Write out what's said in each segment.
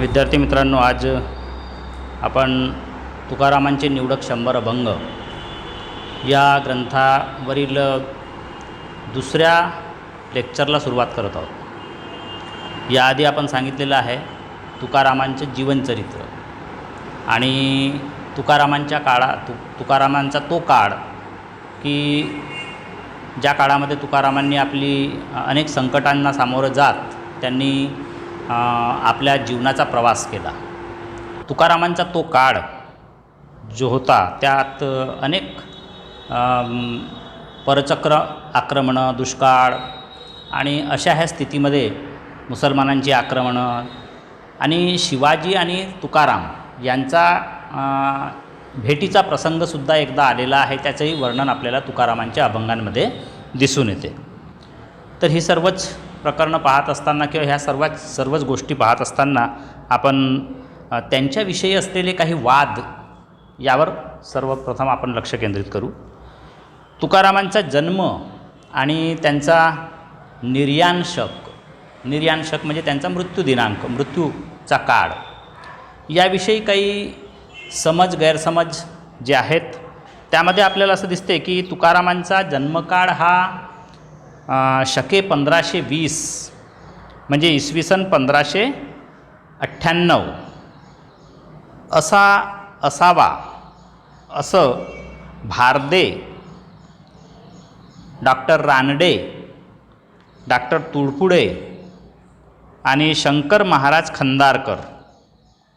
विद्यार्थी मित्रांनो, आज आपण तुकारामांचे निवडक 100 अभंग या ग्रंथावरील दुसऱ्या लेक्चरला सुरुवात करत आहोत। याआधी आपण सांगितलेलं आहे तुकारामांचे जीवनचरित्र आणि तुकारामांचा तो काळ की ज्या काळामध्ये तुकारामांनी आपली अनेक संकटांना सामोरं जात त्यांनी आपल्या जीवनाचा प्रवास केला। तुकारामांचा तो काळ जो होता त्यात अनेक परचक्र आक्रमणं, दुष्काळ आणि अशा ह्या स्थितीमध्ये मुसलमानांची आक्रमणं आणि शिवाजी आणि तुकाराम यांचा भेटीचा प्रसंगसुद्धा एकदा आलेला आहे। त्याचंही वर्णन आपल्याला तुकारामांच्या अभंगांमध्ये दिसून येते। तर ही सर्वच प्रकरणं पाहत असताना किंवा ह्या सर्वच गोष्टी पाहत असताना आपण त्यांच्याविषयी असलेले काही वाद यावर सर्वप्रथम आपण लक्ष केंद्रित करू। तुकारामांचा जन्म आणि त्यांचा निर्याणशक म्हणजे त्यांचा मृत्यू दिनांक, मृत्यूचा काळ याविषयी काही गैरसमज जे आहेत त्यामध्ये आपल्याला असं दिसते की तुकारामांचा जन्मकाळ हा शके 1520 म्हणजे इसवी सन 1598 असावा असं भारदे, डॉक्टर रानडे, डॉक्टर तुळपुडे आणि शंकर महाराज खंदारकर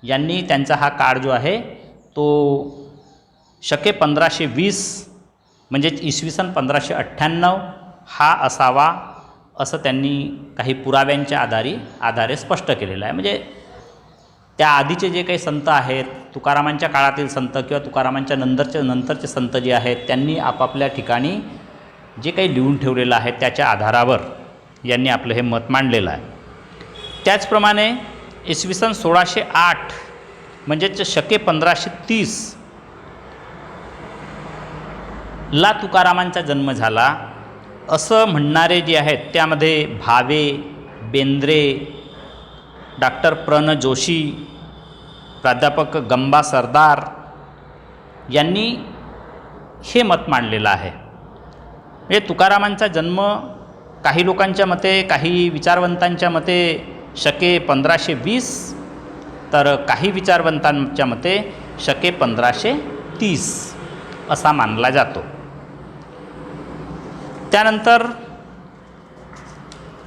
यांनी त्यांचा हा काळ जो आहे तो शके 1520 म्हणजे इसवी सन 1598 हा असावा असं त्यांनी काही पुराव्यांच्या आधारे स्पष्ट केलेलं आहे। म्हणजे त्या आधीचे जे काही संत आहेत, तुकारामांच्या काळातील संत किंवा तुकारामांच्या नंतरचे संत जे आहेत त्यांनी आपापल्या ठिकाणी जे काही लिहून ठेवलेलं आहे त्याच्या आधारावर यांनी आपलं हे मत मांडलेलं आहे। त्याचप्रमाणे इसवी सन 1608 म्हणजेच शके 1530 ला तुकारामांचा जन्म झाला असं म्हणणारे जे आहेत त्यामध्ये भावे, बेंद्रे, डॉक्टर प्रण जोशी, प्राध्यापक गंबा सरदार यांनी हे मत मांडलेलं आहे। म्हणजे तुकारामांचा जन्म काही लोकांच्या मते, काही विचारवंतांच्या मते शके 1520 तर काही विचारवंतांच्या मते शके 1530 असा मानला जातो। त्यानंतर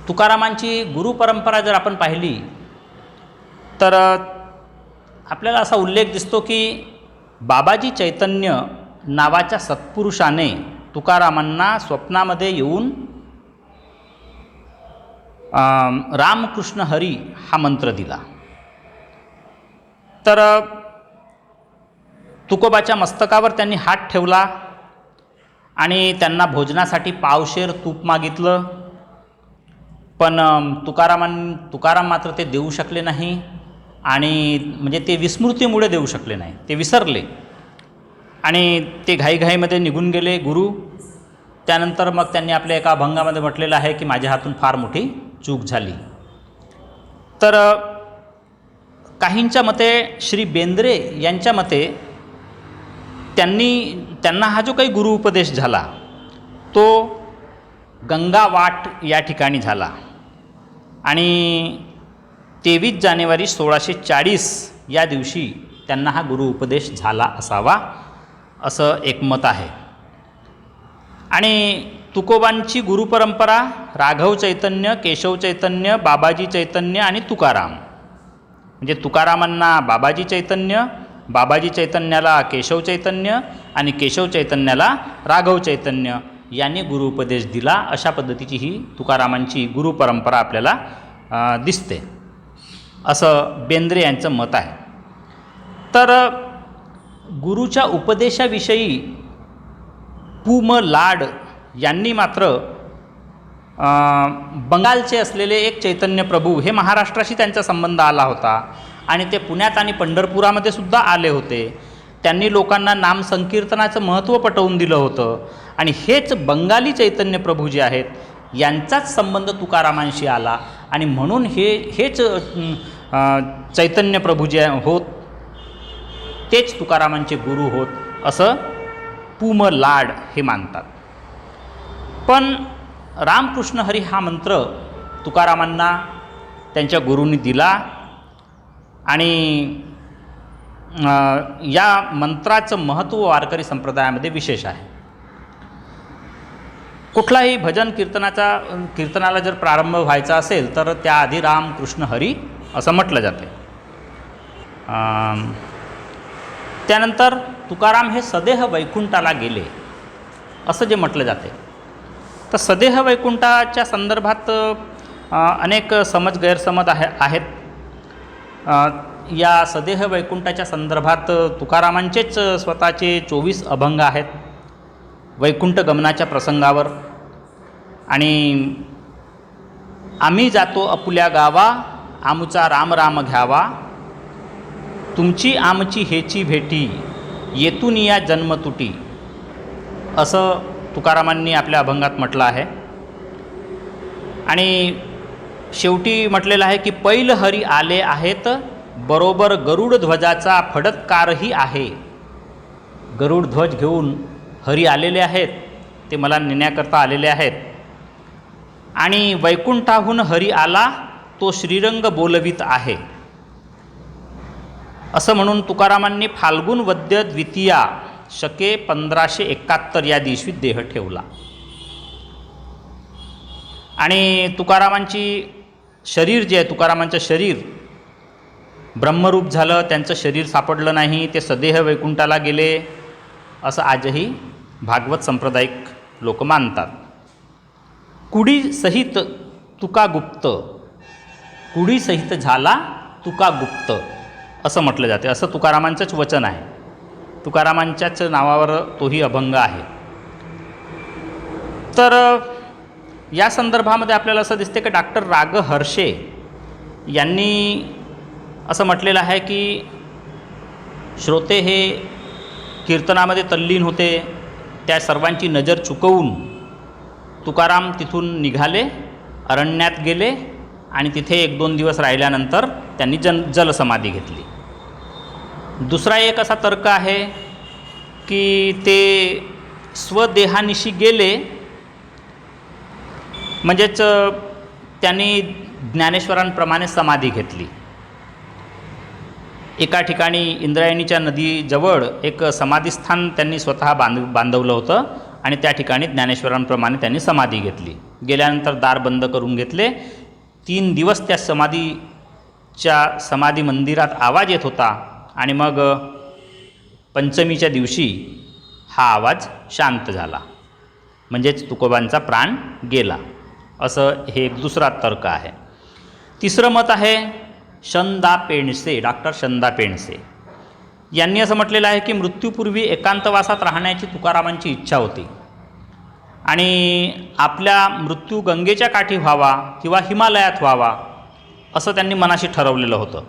तुकारामांची गुरुपरंपरा जर आपण पाहिली तर आपल्याला असा उल्लेख दिसतो की बाबाजी चैतन्य नावाच्या सत्पुरुषाने तुकारामांना स्वप्नामध्ये येऊन रामकृष्ण हरी हा मंत्र दिला। तर तुकोबाच्या मस्तकावर त्यांनी हात ठेवला आणि त्यांना भोजनासाठी पावशेर तूप मागितलं, पण तुकाराम मात्र ते देऊ शकले नाही आणि म्हणजे ते विस्मृतीमुळे देऊ शकले नाही, ते विसरले आणि ते घाईघाईमध्ये निघून गेले गुरु। त्यानंतर मग त्यांनी आपल्या एका अभंगामध्ये म्हटलेलं आहे की माझ्या हातून फार मोठी चूक झाली। तर काहींच्या मते, श्री बेंद्रे यांच्या मते त्यांना हा जो काही गुरु उपदेश झाला तो गंगावाट या ठिकाणी झाला आणि 23 जानेवारी 1640 या दिवशी त्यांना हा गुरु उपदेश झाला असावा असं एक मत आहे। आणि तुकोबांची गुरुपरंपरा राघव चैतन्य, केशव चैतन्य, बाबाजी चैतन्य आणि तुकाराम, म्हणजे तुकारामांना बाबाजी चैतन्य, बाबाजी चैतन्याला केशव चैतन्य आणि केशव चैतन्याला राघव चैतन्य यांनी गुरु उपदेश दिला, अशा पद्धतीची ही तुकारामांची गुरुपरंपरा आपल्याला दिसते असं बेंद्रे यांचं मत आहे। तर गुरुच्या उपदेशाविषयी पु म लाड यांनी मात्र बंगालचे असलेले एक चैतन्य प्रभू, हे महाराष्ट्राशी त्यांचा संबंध आला होता आणि ते पुण्यात आणि पंढरपुरामध्ये सुद्धा आले होते। त्यांनी लोकांना नामसंकीर्तनाचं महत्त्व पटवून दिलं होतं आणि हेच बंगाली चैतन्य प्रभू जे आहेत यांचाच संबंध तुकारामांशी आला आणि म्हणून हेच चैतन्य प्रभू जे होत तेच तुकारामांचे गुरु होत असं पुम लाड हे मानतात. पण रामकृष्ण हरी हा मंत्र तुकारामांना त्यांच्या गुरूंनी दिला आणि या मंत्राचं महत्त्व वारकरी संप्रदायामध्ये विशेष आहे. कुठलाही भजन कीर्तनाला जर प्रारंभ व्हायचा असेल तर त्याआधी रामकृष्ण हरी असं म्हटलं जाते. त्यानंतर तुकाराम हे सदेह वैकुंठाला गेले असं जे म्हटलं जाते. तर सदेह वैकुंठाच्या संदर्भात अनेक गैरसमज आहेत. या सदेह वैकुंठाच्या संदर्भात तुकारामांचेच स्वतःचे 24 अभंग आहेत वैकुंठ गमनाच्या प्रसंगावर. आणि आम्ही जातो अपुल्या गावा, आमुचा राम राम घ्यावा, तुमची आमची हेची भेटी, येतून या जन्मतुटी, असं तुकारामांनी आपल्या अभंगात म्हटलं आहे. आणि शेवटी म्हटलेलं आहे की पैल हरी आले आहेत, बरोबर गरुड ध्वजाचा फडतकारही आहे. गरुड ध्वज घेऊन हरी आलेले आहेत, ते मला नेण्याकरता आलेले आहेत. आणि वैकुंठाहून हरी आला, तो श्रीरंग बोलवीत आहे, असं म्हणून तुकारामांनी फाल्गुन वद्य द्वितीया शके 1571 या दिवशी देह ठेवला. आणि तुकारामांची शरीर जे आहे, तुकारामांचं शरीर ब्रह्मरूप झालं, त्यांचं शरीर सापडलं नाही, ते सदेह वैकुंठाला गेले असं आजही भागवत सांप्रदायिक लोक मानतात. कुडी सहित तुका गुप्त, कुडी सहित झाला तुका गुप्त असं म्हटलं जाते. असं तुकारामांचंच वचन आहे. तुकारामांच्याच नावावर तोही अभंग आहे. तर या संदर्भामध्ये आपल्याला असं दिसते की डॉक्टर राग हर्षे यांनी असं म्हटलेलं आहे की श्रोते हे कीर्तनामध्ये तल्लीन होते. त्या सर्वांची नजर चुकवून तुकाराम तिथून निघाले, अरण्यात गेले आणि तिथे 1-2 दिवस राहिल्यानंतर त्यांनी जलसमाधी घेतली. दुसरा एक असा तर्क आहे की ते स्वदेहानिशी गेले, म्हणजेच त्यांनी ज्ञानेश्वरांप्रमाणे समाधी घेतली. एका ठिकाणी इंद्रायणीच्या नदीजवळ एक समाधीस्थान त्यांनी स्वतः बांधवलं होतं आणि त्या ठिकाणी ज्ञानेश्वरांप्रमाणे त्यांनी समाधी घेतली. गेल्यानंतर दार बंद करून घेतले. 3 दिवस त्या समाधी मंदिरात आवाज येत होता आणि मग पंचमीच्या दिवशी हा आवाज शांत झाला, म्हणजेच तुकोबांचा प्राण गेला, असं हे एक दुसरा तर्क आहे. तिसरं मत आहे Shanda Pendse, doctor Shanda Pendse यांनी असं म्हटलेलं आहे की मृत्यूपूर्वी एकांतवासात राहण्याची तुकारामांची इच्छा होती आणि आपल्या मृत्यू गंगेच्या काठी व्हावा किंवा हिमालयात व्हावा असं त्यांनी मनाशी ठरवलेलं होतं.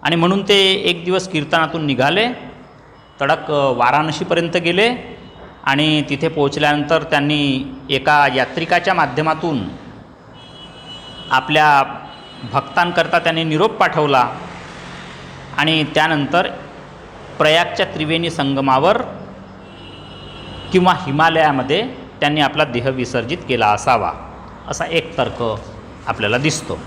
आणि म्हणून ते एक दिवस कीर्तनातून निघाले, तडक वाराणसीपर्यंत गेले आणि तिथे पोहोचल्यानंतर त्यांनी एका यात्रिकाच्या माध्यमातून आपल्या भक्तांकरता त्यांनी निरोप पाठवला आणि त्यानंतर प्रयागच्या त्रिवेणी संगमावर किंवा हिमालयामध्ये त्यांनी आपला देह विसर्जित केला असावा, असा एक तर्क आपल्याला दिसतो.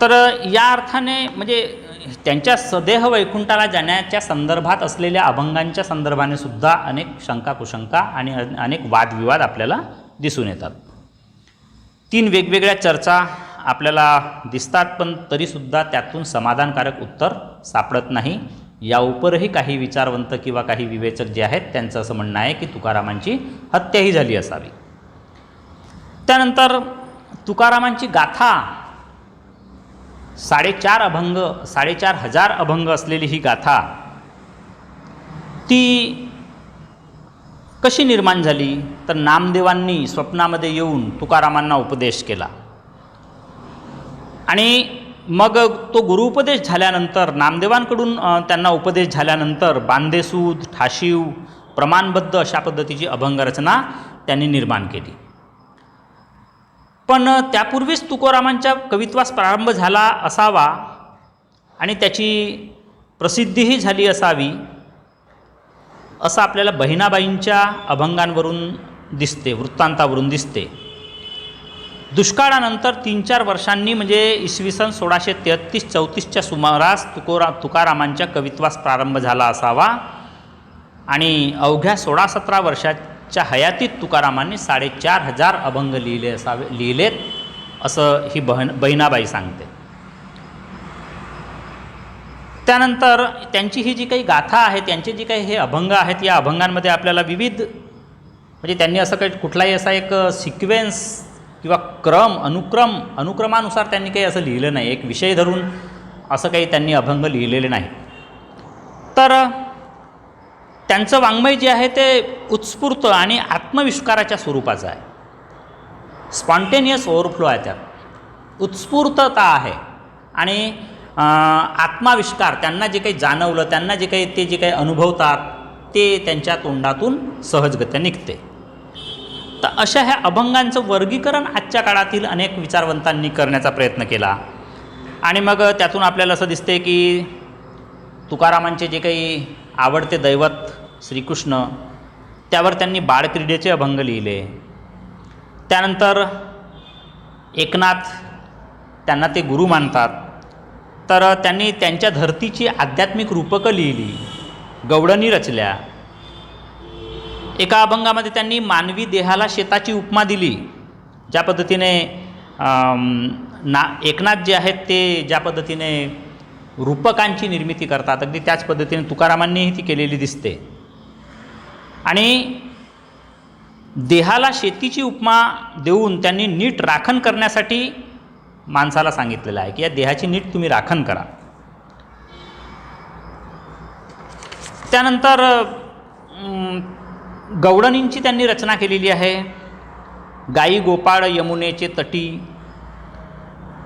तर या अर्थाने म्हणजे त्यांच्या सदेह वैकुंठाला जाण्याच्या संदर्भात असलेल्या अभंगांच्या संदर्भाने सुद्धा अनेक शंका कुशंका आणि अनेक वादविवाद आपल्याला दिसून येतात. 3 वेगवेगळ्या चर्चा आपल्याला दिसतात, पण तरीसुद्धा त्यातून समाधानकारक उत्तर सापडत नाही. या उपरही काही विचारवंत किंवा काही विवेचक जे आहेत त्यांचं असं म्हणणं आहे की तुकारामांची हत्याही झाली असावी. त्यानंतर तुकारामांची गाथा 4,500 अभंग असलेली ही गाथा ती कशी निर्माण झाली, तर नामदेवांनी स्वप्नामध्ये येऊन तुकारामांना उपदेश केला आणि मग तो गुरुउपदेश झाल्यानंतर, नामदेवांकडून त्यांना उपदेश झाल्यानंतर बांधेसूद, ठाशीव, प्रमाणबद्ध अशा पद्धतीची अभंगरचना त्यांनी निर्माण केली. पण त्यापूर्वीच तुकोरामांच्या कवित्वास प्रारंभ झाला असावा आणि त्याची प्रसिद्धीही झाली असावी असं आपल्याला बहिणाबाईंच्या अभंगांवरून दिसते, वृत्तांतावरून दिसते. दुष्काळानंतर 3-4 वर्षांनी म्हणजे इसवी सन 1633-34च्या सुमारास तुकारामांच्या कवित्वास प्रारंभ झाला असावा आणि अवघ्या 16-17 वर्षाच्या हयातीत तुकारामांनी 4500 अभंग लिहिलेत असं ही बहिणाबाई सांगते. त्यानंतर त्यांची ही जी काही गाथा आहे, त्यांचे जे काही हे अभंग आहेत, या अभंगांमध्ये आपल्याला विविध म्हणजे त्यांनी असं काही कुठलाही असा एक सिक्वेन्स किंवा अनुक्रमानुसार त्यांनी काही असं लिहिलं नाही, एक विषय धरून असं काही त्यांनी अभंग लिहिलेले नाही. तर त्यांचं वाङ्मय जे आहे ते उत्स्फूर्त आणि आत्मविष्काराच्या स्वरूपाचं आहे. स्पॉन्टेनियस ओव्हरफ्लो आहे, त्यात उत्स्फूर्तता आहे आणि आत्माविष्कार, त्यांना जे काही जाणवलं, त्यांना जे काही ते जे काही अनुभवतात ते त्यांच्या तोंडातून सहजगत्या निघते. तर अशा ह्या अभंगांचं वर्गीकरण आजच्या काळातील अनेक विचारवंतांनी करण्याचा प्रयत्न केला आणि मग त्यातून आपल्याला असं दिसते की तुकारामांचे जे काही आवडते दैवत श्रीकृष्ण, त्यावर त्यांनी बाळक्रीडेचे अभंग लिहिले. त्यानंतर एकनाथ, त्यांना ते गुरु मानतात, तर त्यांनी त्यांच्या धरतीची आध्यात्मिक रूपकं लिहिली, गवळणी रचल्या. एका अभंगामध्ये त्यांनी मानवी देहाला शेताची उपमा दिली. ज्या पद्धतीने एकनाथ जे आहेत ते ज्या पद्धतीने रूपकांची निर्मिती करतात, अगदी त्याच पद्धतीने तुकारामांनीही ती केलेली दिसते. आणि देहाला शेतीची उपमा देऊन त्यांनी नीट राखण करण्यासाठी माणसाला सांगितलेलं आहे की या देहाची नीट तुम्ही राखण करा. त्यानंतर गवळणींची त्यांनी रचना केलेली आहे. गाई गोपाळ यमुनेचे तटी,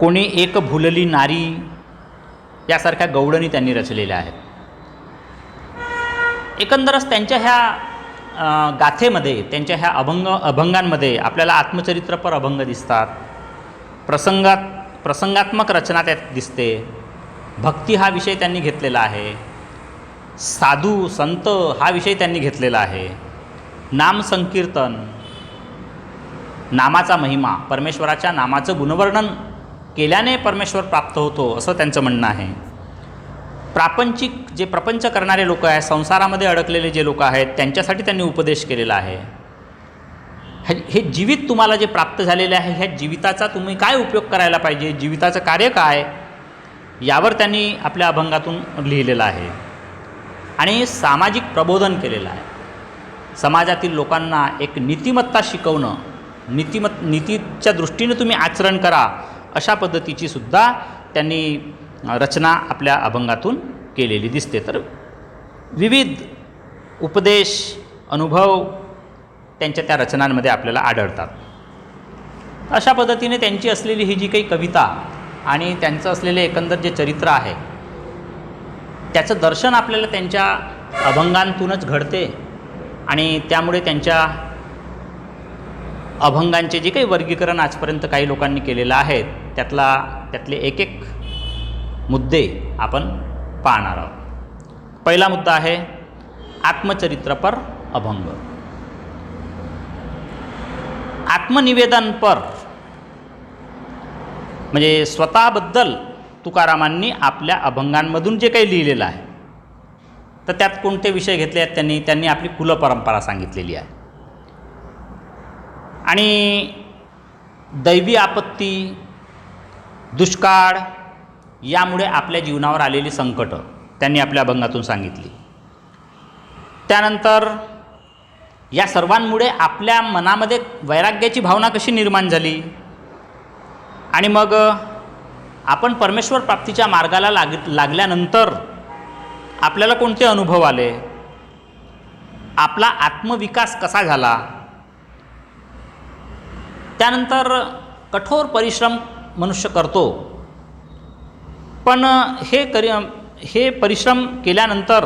कोणी एक भुलली नारी, यासारख्या गवळणी त्यांनी रचलेल्या आहेत. एकंदरच त्यांच्या ह्या गाथेमध्ये, त्यांच्या ह्या अभंगांमध्ये आपल्याला आत्मचरित्रपर अभंग दिसतात, प्रसंगात्मक रचना त्यात दिसते, भक्ती हा विषय त्यांनी घेतलेला आहे, साधू संत हा विषय त्यांनी घेतलेला आहे, नाम संकीर्तन, नामाचा महिमा, परमेश्वराच्या नामाचं गुणवर्णन केल्याने परमेश्वर प्राप्त होतो असं त्यांचं म्हणणं आहे. प्रापंचिक जे प्रपंच करणारे लोक आहेत, संसारामध्ये अडकलेले जे लोक आहेत, त्यांच्यासाठी त्यांनी उपदेश केलेला आहे. हे जीवित तुम्हाला जे प्राप्त झालेले आहे, ह्या जीविताचा तुम्ही काय उपयोग करायला पाहिजे, जीविताचं कार्य काय, यावर त्यांनी आपल्या अभंगातून लिहिलेलं आहे. आणि सामाजिक प्रबोधन केलेलं आहे. समाजातील लोकांना एक नीतिमत्ता शिकवणं, नीतीच्या दृष्टीने तुम्ही आचरण करा, अशा पद्धतीची सुद्धा त्यांनी रचना आपल्या अभंगातून केलेली दिसते. तर विविध उपदेश, अनुभव त्यांच्या त्या रचनांमध्ये आपल्याला आढळतात. अशा पद्धतीने त्यांची असलेली ही जी काही कविता आणि त्यांचं असलेले एकंदर जे चरित्र आहे, त्याचं दर्शन आपल्याला त्यांच्या अभंगांतूनच घडते आणि त्यामुळे त्यांच्या अभंगांचे जे काही वर्गीकरण आजपर्यंत काही लोकांनी केलेलं आहे, त्यातले एक एक मुद्दे आपण पाहणार आहोत. पहिला मुद्दा आहे आत्मचरित्रपर अभंग. आत्मनिवेदनपर म्हणजे स्वतःबद्दल तुकारामांनी आपल्या अभंगांमधून जे काही लिहिलेलं आहे, तर त्यात कोणते विषय घेतले आहेत त्यांनी आपली कुलपरंपरा सांगितलेली आहे आणि दैवी आपत्ती, दुष्काळ यामुळे आपल्या जीवनावर आलेली संकटं त्यांनी आपल्या अभंगातून सांगितली. त्यानंतर या सर्वांमुळे आपल्या मनामध्ये वैराग्याची भावना कशी निर्माण झाली आणि मग आपण परमेश्वर प्राप्तीच्या मार्गाला लागल्यानंतर आपल्याला कोणते अनुभव आले, आपला आत्मविकास कसा झाला. त्यानंतर कठोर परिश्रम मनुष्य करतो, पण हे परिश्रम केल्यानंतर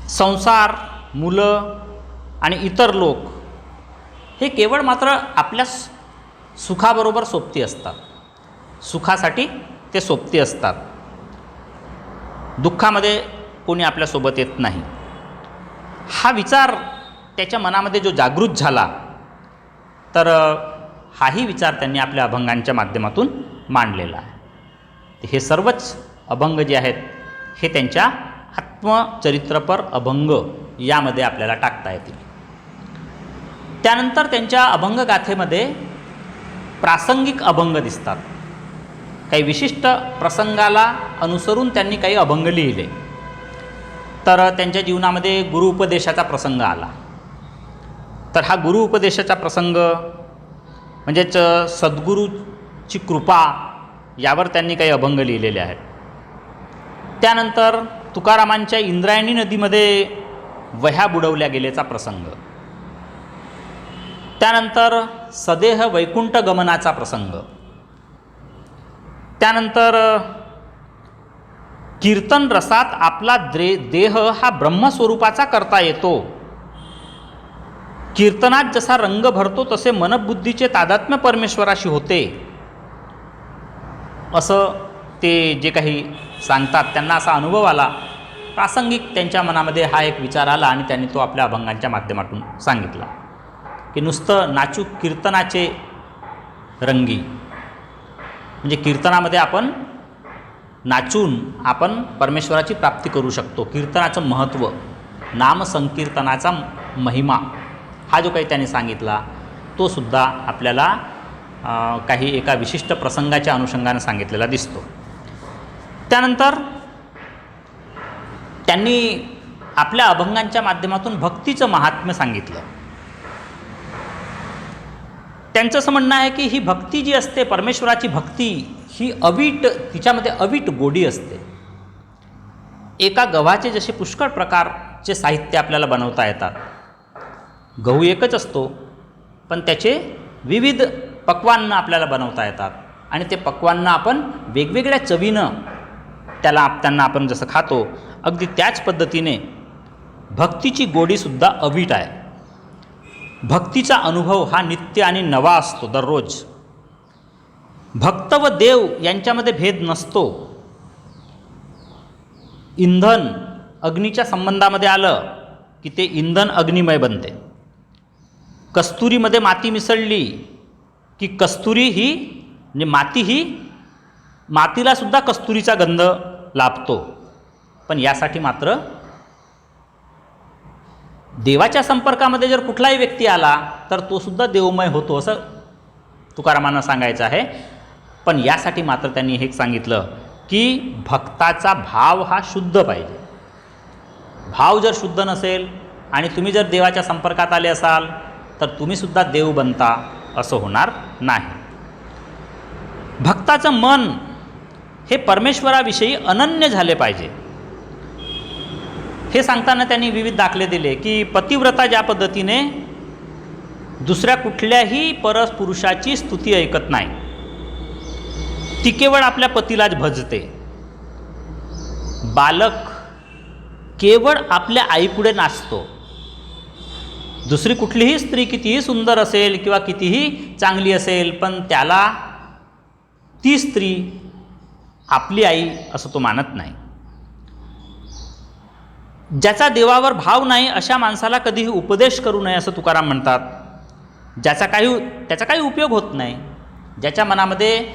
संसार, मुलं आणि इतर लोक हे केवळ मात्र आपल्या सुखाबरोबर सोबती असतात, सुखासाठी ते सोबती असतात, दुःखामध्ये कोणी आपल्यासोबत येत नाही. हा विचार त्याच्या मनामध्ये जो जागृत झाला, तर हाही विचार त्यांनी आपल्या अभंगांच्या माध्यमातून मांडलेला आहे. हे सर्वच अभंग जे आहेत हे त्यांच्या आत्मचरित्रपर अभंग यामध्ये आपल्याला टाकता येतील. त्यानंतर त्यांच्या अभंगगाथेमध्ये प्रासंगिक अभंग दिसतात. काही विशिष्ट प्रसंगाला अनुसरून त्यांनी काही अभंग लिहिले. तर त्यांच्या जीवनामध्ये गुरुउपदेशाचा प्रसंग आला, तर हा गुरुउपदेशाचा प्रसंग म्हणजेच सद्गुरूची कृपा यावर त्यांनी काही अभंग लिहिलेले आहेत. त्यानंतर तुकारामांच्या इंद्रायणी नदीमध्ये वह्या बुडवल्या गेल्याचा प्रसंग, त्यानंतर सदेह वैकुंठ गमनाचा प्रसंग, त्यानंतर कीर्तन रसात आपला देह हा ब्रह्मस्वरूपाचा करता येतो, कीर्तनात जसा रंग भरतो तसे मनबुद्धीचे तादात्म्य परमेश्वराशी होते, असं ते जे काही सांगतात त्यांना असा अनुभव आला. प्रासंगिक त्यांच्या मनामध्ये हा एक विचार आला आणि त्यांनी तो आपल्या अभंगांच्या माध्यमातून सांगितला की नुसतं नाचू कीर्तनाचे रंगी, म्हणजे कीर्तनामध्ये आपण नाचून आपण परमेश्वराची प्राप्ती करू शकतो. कीर्तनाचं महत्त्व, नामसंकीर्तनाचा महिमा हा जो काही त्यांनी सांगितला तो सुद्धा आपल्याला काही एका विशिष्ट प्रसंगाच्या अनुषंगाने सांगितलेला दिसतो. त्यानंतर त्यांनी आपल्या अभंगांच्या माध्यमातून भक्तीचं महात्म्य सांगितलं. त्यांचं असं म्हणणं आहे की ही भक्ती जी असते, परमेश्वराची भक्ती ही अवीट, तिच्यामध्ये अवीट गोडी असते. एका गव्हाचे जसे पुष्कळ प्रकारचे साहित्य आपल्याला बनवता येतात. गहू एकच असतो पण त्याचे विविध पक्वान्न आपल्याला बनवता येतात आणि ते पक्वान्न आपण वेगवेगळ्या चवीनं त्यांना आपण जसं खातो, अगदी त्याच पद्धतीने भक्तीची गोडीसुद्धा अवीट आहे. भक्तीचा अनुभव हा नित्य आणि नवा असतो दररोज. भक्त व देव यांच्यामध्ये भेद नसतो. इंधन अग्नीच्या संबंधामध्ये आलं की ते इंधन अग्निमय बनते. कस्तुरीमध्ये माती मिसळली की कस्तुरी ही म्हणजे माती ही मातीलासुद्धा कस्तुरीचा गंध लाभतो. पण यासाठी मात्र देवाच्या संपर्कामध्ये जर कुठलाही व्यक्ती आला तर तो सुद्धा देवमय होतो असं तुकारामांना सांगायचं आहे. पण यासाठी मात्र त्यांनी हे सांगितलं की भक्ताचा भाव हा शुद्ध पाहिजे. भाव जर शुद्ध नसेल आणि तुम्ही जर देवाच्या संपर्कात आले असाल तर तुम्हीसुद्धा देव बनता असं होणार नाही. भक्ताचं मन हे परमेश्वराविषयी अनन्य झाले पाहिजे. हे सांगताना त्यांनी विविध दाखले दिले की पतिव्रता ज्या पद्धतीने दुसऱ्या कुठल्याही परपुरुषाची स्तुती ऐकत नाही, ती केवळ आपल्या पतीलाच भजते. बालक केवळ आपल्या आईपुढे नाचतो. दुसरी कुठलीही स्त्री कितीही सुंदर असेल किंवा कितीही चांगली असेल पण त्याला ती स्त्री आपली आई असं तो मानत नाही. ज्याचा देवावर भाव नाही अशा माणसाला कधीही उपदेश करू नये असं तुकाराम म्हणतात. त्याचा काही उपयोग होत नाही. ज्याच्या मनामध्ये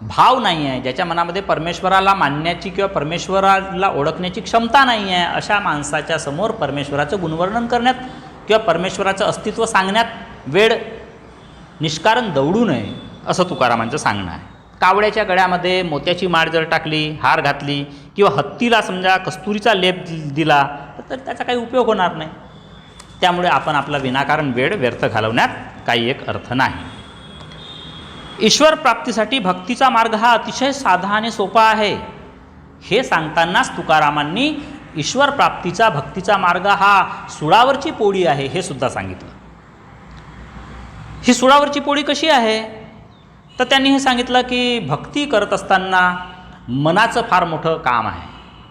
भाव नाही आहे, ज्याच्या मनामध्ये परमेश्वराला मानण्याची किंवा परमेश्वराला ओळखण्याची क्षमता नाही आहे, अशा माणसाच्या समोर परमेश्वराचं गुणवर्णन करण्यात किंवा परमेश्वराचं अस्तित्व सांगण्यात वेळ निष्कारण दौडू नये असं तुकारामांचं सांगणं आहे. कावड्याच्या गळ्यामध्ये मोत्याची माळ जर टाकली, हार घातली किंवा हत्तीला समजा कस्तुरीचा लेप दिला तर त्याचा काही उपयोग होणार नाही. त्यामुळे आपण आपला विनाकारण वेळ व्यर्थ घालवण्यात काही एक अर्थ नाही. ईश्वर प्राप्तीसाठी भक्तीचा मार्ग हा अतिशय साधा आणि सोपा आहे हे सांगतानाच तुकारामांनी ईश्वर प्राप्तीचा भक्तीचा मार्ग हा सुळावरची पोळी आहे हे सुद्धा सांगितलं. ही सुळावरची पोळी कशी आहे तर त्यांनी हे सांगितलं की भक्ती करत असताना मनाचं फार मोठं काम आहे.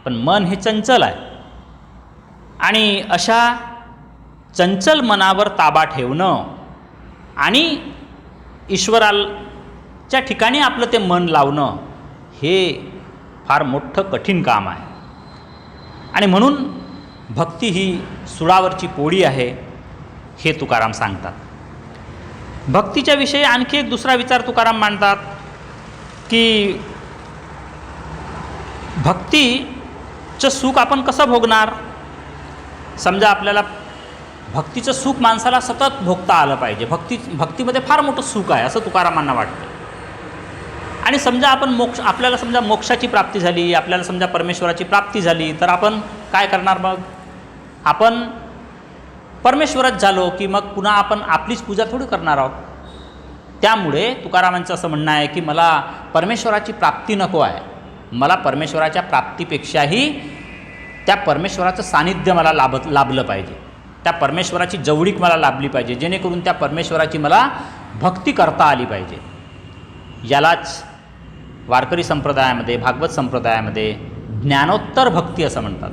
पण मन हे चंचल आहे आणि अशा चंचल मनावर ताबा ठेवणं आणि ईश्वराच्या ठिकाणी आपलं ते मन लावणं हे फार मोठं कठीण काम आहे. आणि म्हणून भक्ती ही सुळावरची पोळी आहे हे तुकाराम सांगतात. भक्तीच्या विषयी आणखी एक दुसरा विचार तुकाराम मांडतात की भक्तीचं सुख आपण कसं भोगणार. समजा आपल्याला भक्तीचं सुख माणसाला सतत भोगता आलं पाहिजे. भक्तीमध्ये फार मोठं सुख आहे असं तुकारामांना वाटतं. आणि समजा आपण आपल्याला समजा मोक्षाची प्राप्ती झाली, आपल्याला समजा परमेश्वराची प्राप्ती झाली, तर आपण काय करणार मग. आपण परमेश्वरच झालो की मग पुन्हा आपण आपलीच पूजा थोडी करणार आहोत. त्यामुळे तुकारामांचं असं म्हणणं आहे की मला परमेश्वराची प्राप्ती नको आहे. मला परमेश्वराच्या प्राप्तीपेक्षाही त्या परमेश्वराचं सानिध्य मला लाभलं पाहिजे. त्या परमेश्वराची जवळीक मला लाभली पाहिजे, जेणेकरून त्या परमेश्वराची मला भक्ती करता आली पाहिजे. यालाच वारकरी संप्रदायामध्ये, भागवत संप्रदायामध्ये ज्ञानोत्तर भक्ती असं म्हणतात.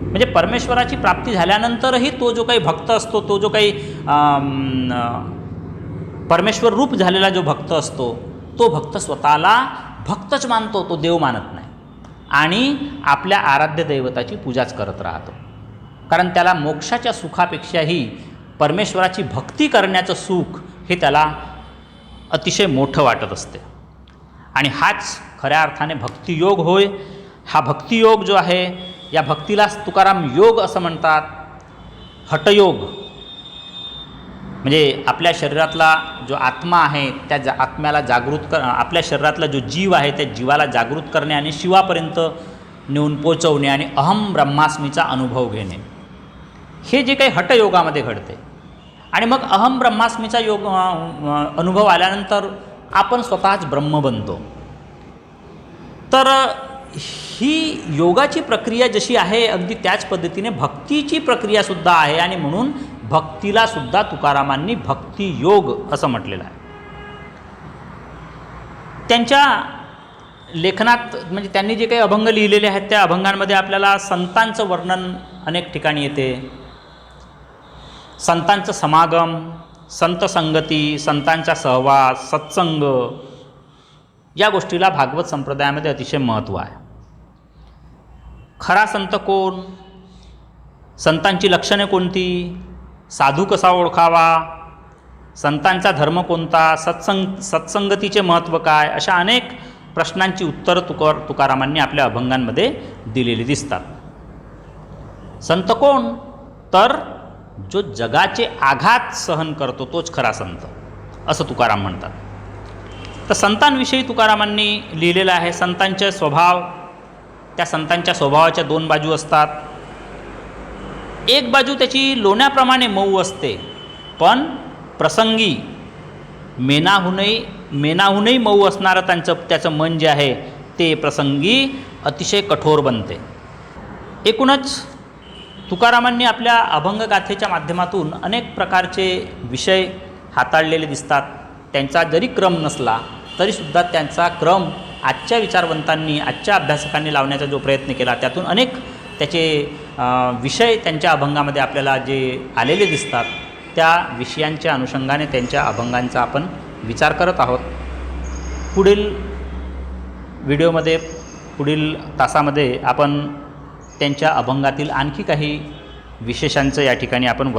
म्हणजे परमेश्वराची प्राप्ती झाल्यानंतरही तो जो काही भक्त असतो, तो जो काही परमेश्वर रूप झालेला जो भक्त असतो, तो भक्त स्वतःला भक्तच मानतो, तो देव मानत नाही. आणि आपल्या आराध्य दैवताची पूजाच करत राहतो. कारण त्याला मोक्षाच्या सुखापेक्षाही परमेश्वराची भक्ती करण्याचं सुख हे त्याला अतिशय मोठं वाटत असते. आणि हाच खऱ्या अर्थाने भक्तियोग होय. हा भक्तियोग जो आहे, या भक्तीलाच तुकाराम योग असं म्हणतात. हठयोग म्हणजे आपल्या शरीरातला जो आत्मा आहे त्या आत्म्याला जागृत आपल्या शरीरातला जो जीव आहे त्या जीवाला जागृत करणे आणि शिवापर्यंत नेऊन पोचवणे आणि अहम ब्रह्मास्मीचा अनुभव घेणे, हे जे काही हठयोगामध्ये घडते. आणि मग अहम ब्रह्मास्मीचा अनुभव आल्यानंतर आपण स्वतःच ब्रह्म बनतो. तर ही योगाची प्रक्रिया जशी आहे, अगदी त्याच पद्धतीने भक्तीची प्रक्रियासुद्धा आहे. आणि म्हणून भक्तीलासुद्धा तुकारामांनी भक्तियोग असं म्हटलेलं आहे. त्यांच्या लेखनात म्हणजे त्यांनी जे काही अभंग लिहिलेले आहेत त्या अभंगांमध्ये आपल्याला संतांचं वर्णन अनेक ठिकाणी येते. संतांचं समागम, संत संगती, संतांचा सहवास, सत्संग, या गोष्टीला भागवत संप्रदायामध्ये अतिशय महत्त्व आहे. खरा संत कोण, संतांची लक्षणे कोणती, साधू कसा ओळखावा, संतांचा धर्म कोणता, सत्संगतीचे महत्त्व काय, अशा अनेक प्रश्नांची उत्तरं तुकारामांनी आपल्या अभंगांमध्ये दिलेली दिसतात. संत कोण, तर जो जगाचे आघात सहन करतो तोच खरा संत असं तुकाराम म्हणतात. तर संतांविषयी तुकारामांनी लिहिलेलं आहे. संतांचे स्वभाव, त्या संतांच्या स्वभावाच्या दोन बाजू असतात. एक बाजू त्याची लोण्याप्रमाणे मऊ असते, पण प्रसंगी मेणाहूनही मऊ असणारं त्याचं मन जे आहे ते प्रसंगी अतिशय कठोर बनते. एकूणच तुकारामांनी आपल्या अभंगगाथेच्या माध्यमातून अनेक प्रकारचे विषय हाताळलेले दिसतात. त्यांचा जरी क्रम नसला तरीसुद्धा त्यांचा क्रम आजच्या विचारवंतांनी, आजच्या अभ्यासकांनी लावण्याचा जो प्रयत्न केला, त्यातून अनेक त्याचे विषय त्यांच्या अभंगामध्ये आपल्याला जे आलेले दिसतात, त्या विषयांच्या अनुषंगाने त्यांच्या अभंगांचा आपण विचार करत आहोत. पुढील व्हिडिओमध्ये, पुढील तासामध्ये आपण त्यांच्या अभंगातील आणखी काही विशेषांचं या ठिकाणी आपण